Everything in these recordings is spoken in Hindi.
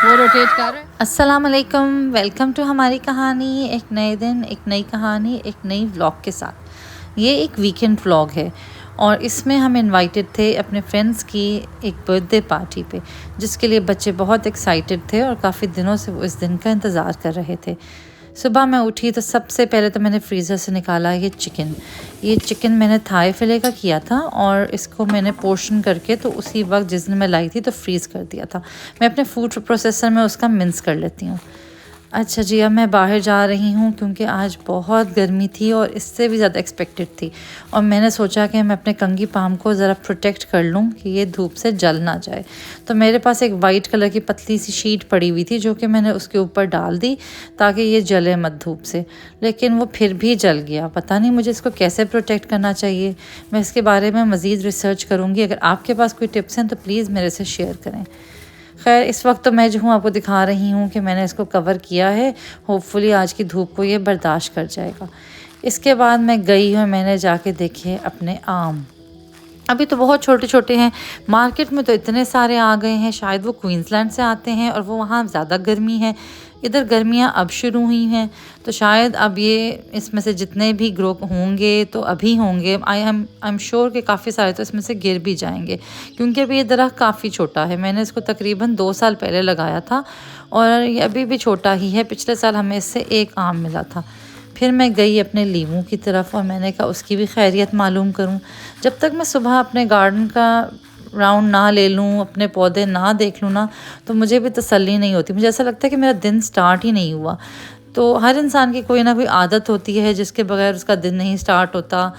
वो रोटेट कर रहे हैं। अस्सलाम वालेकुम, वेलकम टू हमारी कहानी। एक नए दिन, एक नई कहानी, एक नई व्लॉग के साथ। ये एक वीकेंड व्लॉग है और इसमें हम इनवाइटेड थे अपने फ्रेंड्स की एक बर्थडे पार्टी पे, जिसके लिए बच्चे बहुत एक्साइटेड थे और काफ़ी दिनों से वो इस दिन का इंतज़ार कर रहे थे। सुबह मैं उठी तो सबसे पहले तो मैंने फ्रीज़र से निकाला ये चिकन मैंने थाई फिले का किया था और इसको मैंने पोर्शन करके तो उसी वक्त जिस दिन मैं लाई थी तो फ्रीज़ कर दिया था। मैं अपने फूड प्रोसेसर में उसका मिन्स कर लेती हूँ। अच्छा जी, अब मैं बाहर जा रही हूँ क्योंकि आज बहुत गर्मी थी और इससे भी ज़्यादा एक्सपेक्टेड थी और मैंने सोचा कि मैं अपने कंघी पाम को ज़रा प्रोटेक्ट कर लूँ कि ये धूप से जल ना जाए। तो मेरे पास एक वाइट कलर की पतली सी शीट पड़ी हुई थी जो कि मैंने उसके ऊपर डाल दी ताकि ये जले मत धूप से, लेकिन वो फिर भी जल गया। पता नहीं मुझे इसको कैसे प्रोटेक्ट करना चाहिए। मैं इसके बारे में मज़ीद रिसर्च करूँगी। अगर आपके पास कोई टिप्स हैं तो प्लीज़ मेरे से शेयर करें। खैर, इस वक्त तो मैं जो हूँ आपको दिखा रही हूँ कि मैंने इसको कवर किया है। होपफुली आज की धूप को ये बर्दाश्त कर जाएगा। इसके बाद मैं गई हूँ, मैंने जाके देखे अपने आम। अभी तो बहुत छोटे छोटे हैं, मार्केट में तो इतने सारे आ गए हैं, शायद वो क्वींसलैंड से आते हैं और वो वहाँ ज़्यादा गर्मी है। इधर गर्मियाँ अब शुरू हुई हैं तो शायद अब ये इसमें से जितने भी ग्रो होंगे तो अभी होंगे। आई एम श्योर कि काफ़ी सारे तो इसमें से गिर भी जाएंगे क्योंकि अभी ये दरख्त काफ़ी छोटा है। मैंने इसको तकरीबन 2 साल पहले लगाया था और ये अभी भी छोटा ही है। पिछले साल हमें इससे एक आम मिला था। फिर मैं गई अपने लीमू की तरफ और मैंने कहा उसकी भी खैरियत मालूम करूं। जब तक मैं सुबह अपने गार्डन का राउंड ना ले लूं, अपने पौधे ना देख लूं ना, तो मुझे भी तसल्ली नहीं होती। मुझे ऐसा लगता है कि मेरा दिन स्टार्ट ही नहीं हुआ। तो हर इंसान की कोई ना कोई आदत होती है जिसके बगैर उसका दिन नहीं स्टार्ट होता।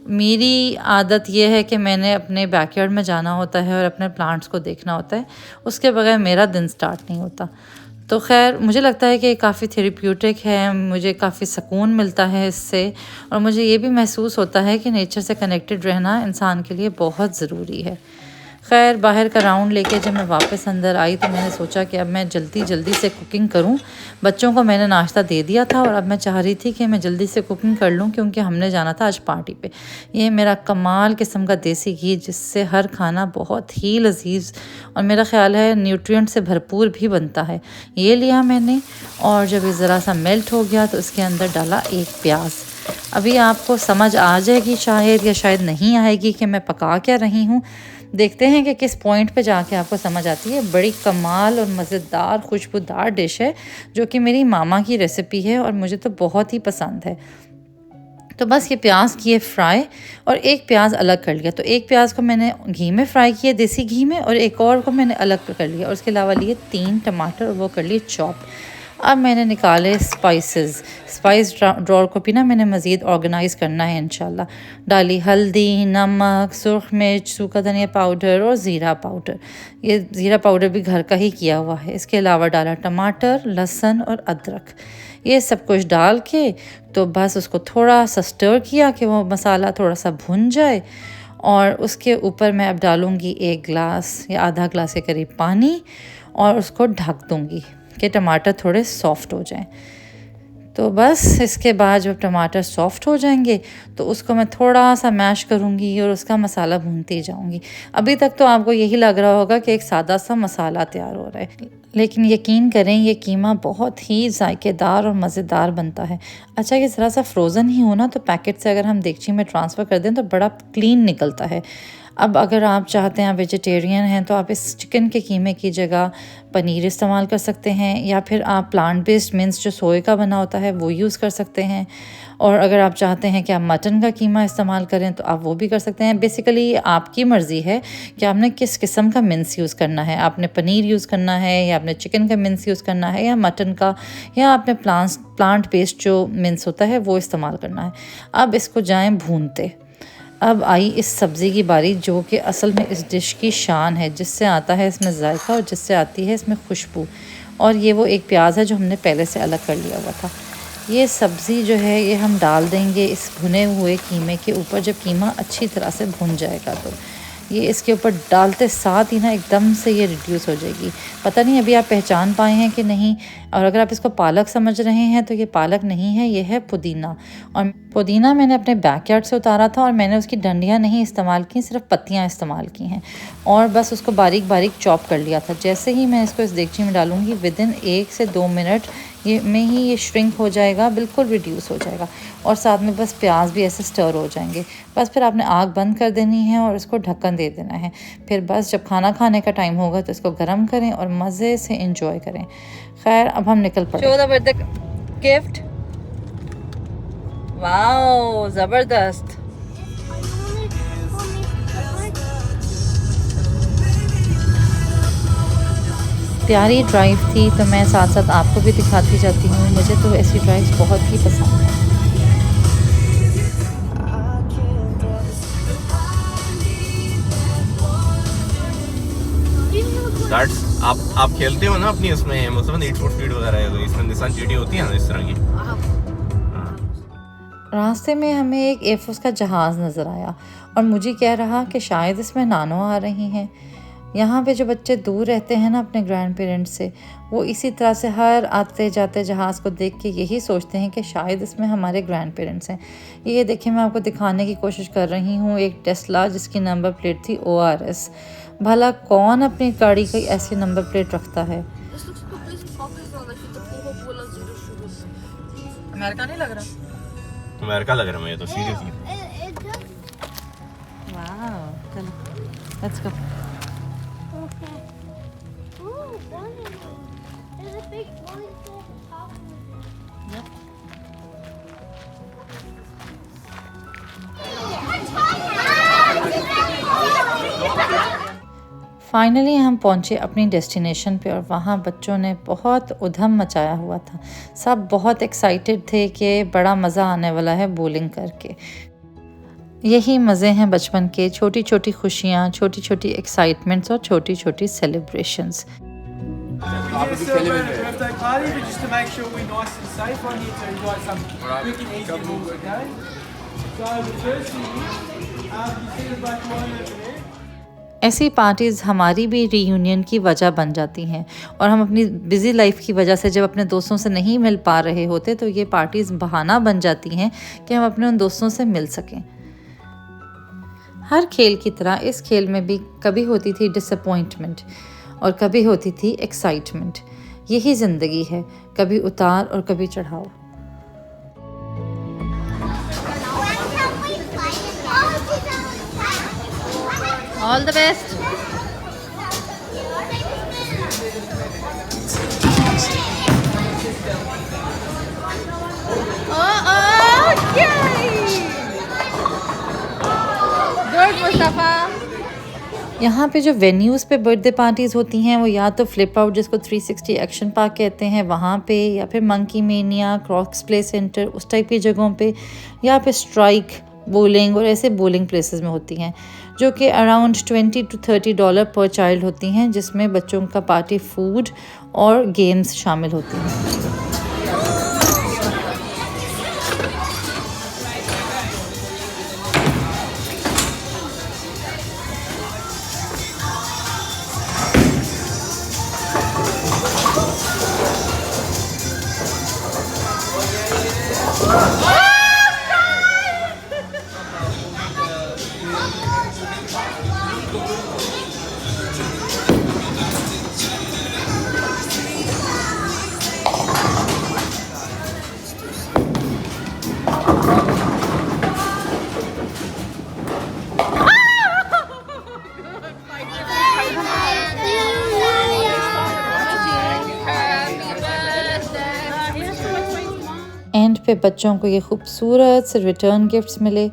मेरी आदत ये है कि मैंने अपने बैकयार्ड में जाना होता है और अपने प्लांट्स को देखना होता है, उसके बगैर मेरा दिन स्टार्ट नहीं होता। तो खैर, मुझे लगता है कि काफ़ी थेरेप्यूटिक है, मुझे काफ़ी सुकून मिलता है इससे और मुझे ये भी महसूस होता है कि नेचर से कनेक्टेड रहना इंसान के लिए बहुत ज़रूरी है। खैर, बाहर का राउंड लेके जब मैं वापस अंदर आई तो मैंने सोचा कि अब मैं जल्दी से कुकिंग करूं। बच्चों को मैंने नाश्ता दे दिया था और अब मैं चाह रही थी कि मैं जल्दी से कुकिंग कर लूं क्योंकि हमने जाना था आज पार्टी पे। ये मेरा कमाल किस्म का देसी घी जिससे हर खाना बहुत ही लजीज और मेरा ख्याल है न्यूट्रिएंट से भरपूर भी बनता है। ये लिया मैंने और जब ये ज़रा सा मेल्ट हो गया तो इसके अंदर डाला एक प्याज। अभी आपको समझ आ जाएगी शायद या शायद नहीं आएगी कि मैं पका क्या रही हूँ। देखते हैं कि किस पॉइंट पे जाके आपको समझ आती है। बड़ी कमाल और मज़ेदार खुशबूदार डिश है जो कि मेरी मामा की रेसिपी है और मुझे तो बहुत ही पसंद है। तो बस ये प्याज किए फ्राई और एक प्याज अलग कर लिया। तो एक प्याज को मैंने घी में फ्राई किया, देसी घी में, और एक और को मैंने अलग कर लिया और उसके अलावा लिए 3 टमाटर और वो कर लिए चॉप। अब मैंने निकाले स्पाइस ड्रॉर को भी ना मैंने मज़ीद ऑर्गेनाइज़ करना है इंशाल्लाह। डाली हल्दी, नमक, सुरख मिर्च, सूखा धनिया पाउडर और ज़ीरा पाउडर। ये ज़ीरा पाउडर भी घर का ही किया हुआ है। इसके अलावा डाला टमाटर, लहसुन और अदरक। ये सब कुछ डाल के तो बस उसको थोड़ा सा स्टर किया कि वो मसाला थोड़ा सा भुन जाए और उसके ऊपर मैं अब डालूँगी 1 गिलास या आधा गिलास के करीब पानी और उसको ढक दूँगी कि टमाटर थोड़े सॉफ्ट हो जाएं। तो बस इसके बाद जब टमाटर सॉफ्ट हो जाएंगे तो उसको मैं थोड़ा सा मैश करूँगी और उसका मसाला भूनती जाऊँगी। अभी तक तो आपको यही लग रहा होगा कि एक सादा सा मसाला तैयार हो रहा है, लेकिन यकीन करें ये कीमा बहुत ही जायकेदार और मज़ेदार बनता है। अच्छा, ये ज़रा सा फ्रोज़न ही हो ना तो पैकेट से अगर हम देगची में ट्रांसफ़र कर दें तो बड़ा क्लीन निकलता है। अब अगर आप चाहते हैं, आप वेजिटेरियन हैं, तो आप इस चिकन के कीमे की जगह पनीर इस्तेमाल कर सकते हैं या फिर आप प्लांट बेस्ड मिन्स जो सोए का बना होता है वो यूज़ कर सकते हैं। और अगर आप चाहते हैं कि आप मटन का कीमा इस्तेमाल करें तो आप वो भी कर सकते हैं। बेसिकली आपकी मर्ज़ी है कि आपने किस किस्म का मिन्स यूज़ करना है। आपने पनीर यूज़ करना है या आपने चिकन का मिन्स यूज़ करना है या मटन का, या आपने प्लांट बेस्ड जो मिन्स होता है वो इस्तेमाल करना है। अब इसको जाएँ भूनते। अब आई इस सब्ज़ी की बारी जो कि असल में इस डिश की शान है, जिससे आता है इसमें जायका और जिससे आती है इसमें खुशबू। और ये वो एक प्याज है जो हमने पहले से अलग कर लिया हुआ था। ये सब्ज़ी जो है ये हम डाल देंगे इस भुने हुए कीमे के ऊपर जब कीमा अच्छी तरह से भुन जाएगा। तो ये इसके ऊपर डालते साथ ही ना एकदम से ये रिड्यूस हो जाएगी। पता नहीं अभी आप पहचान पाए हैं कि नहीं। और अगर आप इसको पालक समझ रहे हैं तो ये पालक नहीं है, ये है पुदीना। और पुदीना मैंने अपने बैकयार्ड से उतारा था और मैंने उसकी डंडियाँ नहीं इस्तेमाल की, सिर्फ पत्तियाँ इस्तेमाल की हैं और बस उसको बारीक बारीक चॉप कर लिया था। जैसे ही मैं इसको इस देगची में डालूँगी विदिन 1 से 2 मिनट में ही ये श्रिंक हो जाएगा, बिल्कुल रिड्यूस हो जाएगा। और साथ में बस प्याज भी ऐसे स्टर हो जाएंगे। बस फिर आपने आग बंद कर देनी है और इसको ढक्कन दे देना है। फिर बस जब खाना खाने का टाइम होगा तो इसको गर्म करें और मज़े से इंजॉय करें। खैर अब हम निकल पड़े। Show the birthday gift. Wow ज़बरदस्त। प्यारी ड्राइव थी तो मैं साथ साथ आपको भी दिखाती जाती हूँ। मुझे तो ऐसी ड्राइव्स बहुत ही पसंद हैं। आप खेलते हो ना अपनी इसमें मतलब नीड फॉर स्पीड वगैरह, तो इसमें निसान जीटी होती है ना इस तरह की। रास्ते में हमें एक एयरफोर्स का जहाज़ नज़र आया और मुझे कह रहा कि शायद इसमें नानो आ रही हैं। यहाँ पे जो बच्चे दूर रहते हैं ना अपने ग्रैंड पेरेंट्स से, वो इसी तरह से हर आते जाते जहाज़ को देख के यही सोचते हैं कि शायद इसमें हमारे ग्रैंड पेरेंट्स हैं। ये देखिए मैं आपको दिखाने की कोशिश कर रही हूँ एक टेस्ला जिसकी नंबर प्लेट थी ORS। भला कौन अपनी गाड़ी की ऐसी नंबर प्लेट रखता है। अमेरिका नहीं लग रहा? अमेरिका लग रहा है मुझे तो सीरियसली। वाह चलो लेट्स गो। फाइनली हम पहुंचे अपनी डेस्टिनेशन पे और वहाँ बच्चों ने बहुत उधम मचाया हुआ था। सब बहुत एक्साइटेड थे कि बड़ा मज़ा आने वाला है बोलिंग करके। यही मज़े हैं बचपन के, छोटी छोटी खुशियाँ, छोटी छोटी एक्साइटमेंट्स और छोटी छोटी सेलिब्रेशंस। ऐसी पार्टीज़ हमारी भी रीयूनियन की वजह बन जाती हैं और हम अपनी बिज़ी लाइफ की वजह से जब अपने दोस्तों से नहीं मिल पा रहे होते तो ये पार्टीज़ बहाना बन जाती हैं कि हम अपने उन दोस्तों से मिल सकें। हर खेल की तरह इस खेल में भी कभी होती थी डिसअपॉइंटमेंट और कभी होती थी एक्साइटमेंट। यही ज़िंदगी है, कभी उतार और कभी चढ़ाव। All the best. Good, Mustafa. यहाँ पे जो वेन्यूज़ पे बर्थडे पार्टीज़ होती हैं वो या तो फ्लिप आउट जिसको 360 एक्शन पार्क कहते हैं वहाँ पे, या फिर monkey mania, Crocs play centre, उस टाइप की जगहों पे, या फिर स्ट्राइक, बोलिंग और ऐसे बोलिंग प्लेसेस में होती हैं जो कि अराउंड $20 to $30 पर चाइल्ड होती हैं, जिसमें बच्चों का पार्टी फूड और गेम्स शामिल होती हैं। एंड पे बच्चों को ये खूबसूरत से रिटर्न गिफ्ट्स मिले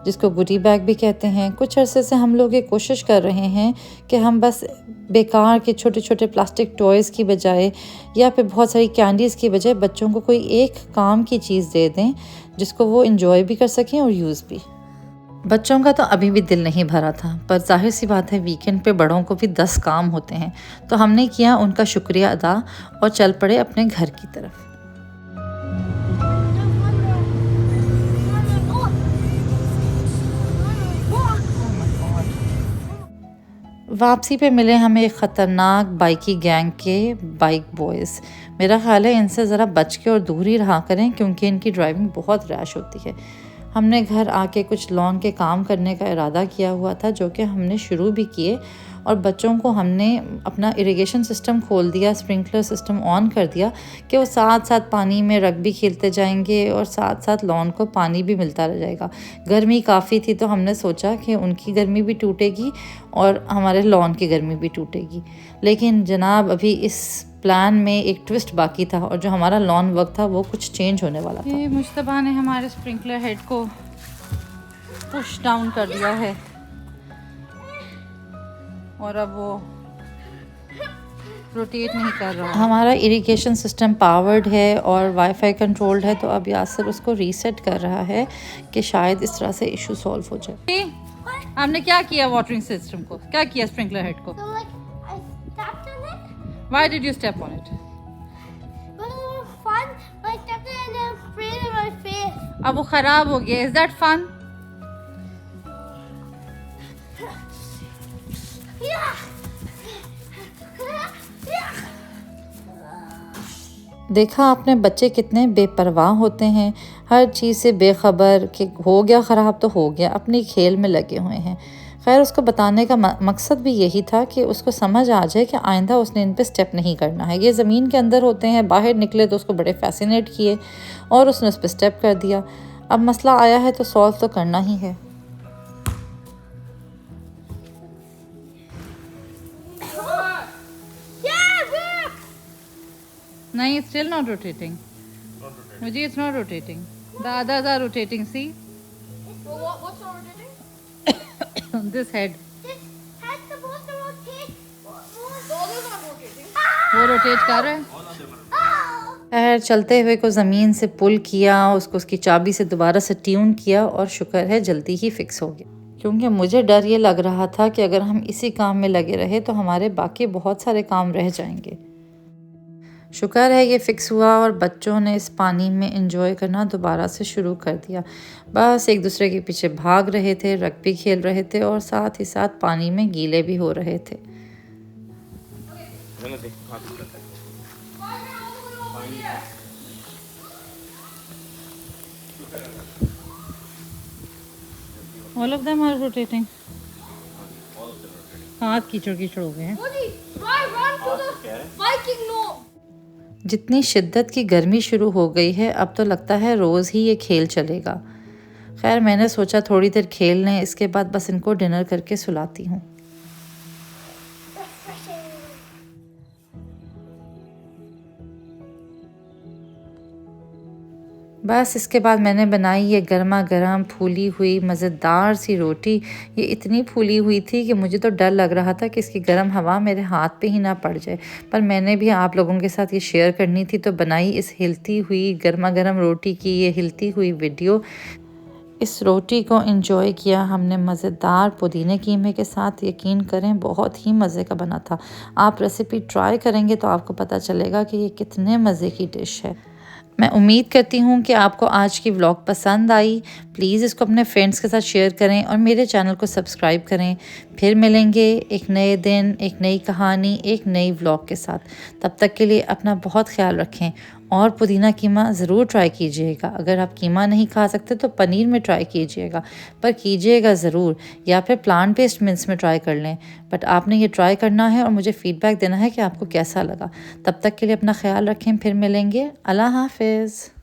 जिसको गुडी बैग भी कहते हैं। कुछ अरसे से हम लोग ये कोशिश कर रहे हैं कि हम बस बेकार के छोटे छोटे प्लास्टिक टॉयज़ की बजाय या फिर बहुत सारी कैंडीज़ की बजाय बच्चों को कोई एक काम की चीज़ दे दें जिसको वो इंजॉय भी कर सकें और यूज़ भी। बच्चों का तो अभी भी दिल नहीं भरा था, पर जाहिर सी बात है वीकेंड पे बड़ों को भी 10 काम होते हैं, तो हमने किया उनका शुक्रिया अदा और चल पड़े अपने घर की तरफ। वापसी पे मिले हमें एक ख़तरनाक बाइकी गैंग के बाइक बॉयज़। मेरा ख़्याल है इनसे ज़रा बच के और दूर ही रहा करें क्योंकि इनकी ड्राइविंग बहुत रैश होती है। हमने घर आके कुछ लॉन के काम करने का इरादा किया हुआ था जो कि हमने शुरू भी किए, और बच्चों को हमने अपना इरिगेशन सिस्टम खोल दिया, स्प्रिंकलर सिस्टम ऑन कर दिया कि वो साथ साथ पानी में रग्बी खेलते जाएंगे और साथ साथ लॉन को पानी भी मिलता रह जाएगा। गर्मी काफ़ी थी तो हमने सोचा कि उनकी गर्मी भी टूटेगी और हमारे लॉन की गर्मी भी टूटेगी। लेकिन जनाब अभी इस प्लान में एक ट्विस्ट बाकी था और जो हमारा लॉन वर्क था वो कुछ चेंज होने वाला था। ये मुश्तबा ने हमारे स्प्रिंकलर हेड को पुश डाउन कर दिया है और अब वो रोटेट नहीं कर रहा। हमारा इरिगेशन सिस्टम पावर्ड है और वाईफाई कंट्रोल्ड है, तो अब यासर उसको रीसेट कर रहा है कि शायद इस तरह से इशू सॉल्व हो जाए। हमने क्या किया वाटरिंग सिस्टम को, क्या किया स्प्रिंकलर हेड को? Why did you step on it? But it was fun. I stepped in and then sprayed in my face. अब वो खराब हो गया। Is that fun? Yeah. देखा आपने बच्चे कितने बेपरवाह होते हैं, हर चीज़ से बेखबर कि हो गया ख़राब तो हो गया, अपनी खेल में लगे हुए हैं। खैर उसको बताने का मकसद भी यही था कि उसको समझ आ जाए कि आइंदा उसने इन पे स्टेप नहीं करना है। ये ज़मीन के अंदर होते हैं, बाहर निकले तो उसको बड़े फैसिनेट किए और उसने उस पर स्टेप कर दिया। अब मसला आया है तो सॉल्व तो करना ही है। नहीं, still not rotating. मुझे it's not rotating. The others are rotating. See? What's not rotating? This head. This head's supposed to rotate. The others are rotating. वो रोटेट कर रहा है। Oh! खैर चलते हुए को ज़मीन से पुल किया, उसको उसकी चाबी से दोबारा से ट्यून किया और शुक्र है जल्दी ही फिक्स हो गया। क्योंकि मुझे डर ये लग रहा था कि अगर हम इसी काम में लगे रहे तो हमारे बाकी बहुत सारे काम रह जाएंगे। शुक्र है ये फ़िक्स हुआ और बच्चों ने इस पानी में एंजॉय करना दोबारा से शुरू कर दिया। बस एक दूसरे के पीछे भाग रहे थे, रग्बी खेल रहे थे और साथ ही साथ पानी में गीले भी हो रहे थे। All of them are rotating. हाथ कीचड़ कीचड़ हो गए हैं। Run to the Viking no. जितनी शिद्दत की गर्मी शुरू हो गई है अब तो लगता है रोज़ ही ये खेल चलेगा। खैर मैंने सोचा थोड़ी देर खेल लें, इसके बाद बस इनको डिनर करके सुलाती हूँ। बस इसके बाद मैंने बनाई ये गर्मा गर्म फूली हुई मज़ेदार सी रोटी। ये इतनी फूली हुई थी कि मुझे तो डर लग रहा था कि इसकी गर्म हवा मेरे हाथ पे ही ना पड़ जाए, पर मैंने भी आप लोगों के साथ ये शेयर करनी थी तो बनाई इस हिलती हुई गर्मा गर्म रोटी की ये हिलती हुई वीडियो। इस रोटी को एंजॉय किया हमने मज़ेदार पुदीने कीमे के साथ। यकीन करें बहुत ही मज़े का बना था। आप रेसिपी ट्राई करेंगे तो आपको पता चलेगा कि ये कितने मज़े की डिश है। मैं उम्मीद करती हूँ कि आपको आज की व्लॉग पसंद आई। प्लीज़ इसको अपने फ्रेंड्स के साथ शेयर करें और मेरे चैनल को सब्सक्राइब करें। फिर मिलेंगे एक नए दिन, एक नई कहानी, एक नई व्लॉग के साथ। तब तक के लिए अपना बहुत ख्याल रखें और पुदीना कीमा ज़रूर ट्राई कीजिएगा। अगर आप कीमा नहीं खा सकते तो पनीर में ट्राई कीजिएगा, पर कीजिएगा ज़रूर, या फिर प्लांट बेस्ड मिन्स में ट्राई कर लें। बट आपने ये ट्राई करना है और मुझे फ़ीडबैक देना है कि आपको कैसा लगा। तब तक के लिए अपना ख्याल रखें। फिर मिलेंगे। अल्लाह हाफ़िज़।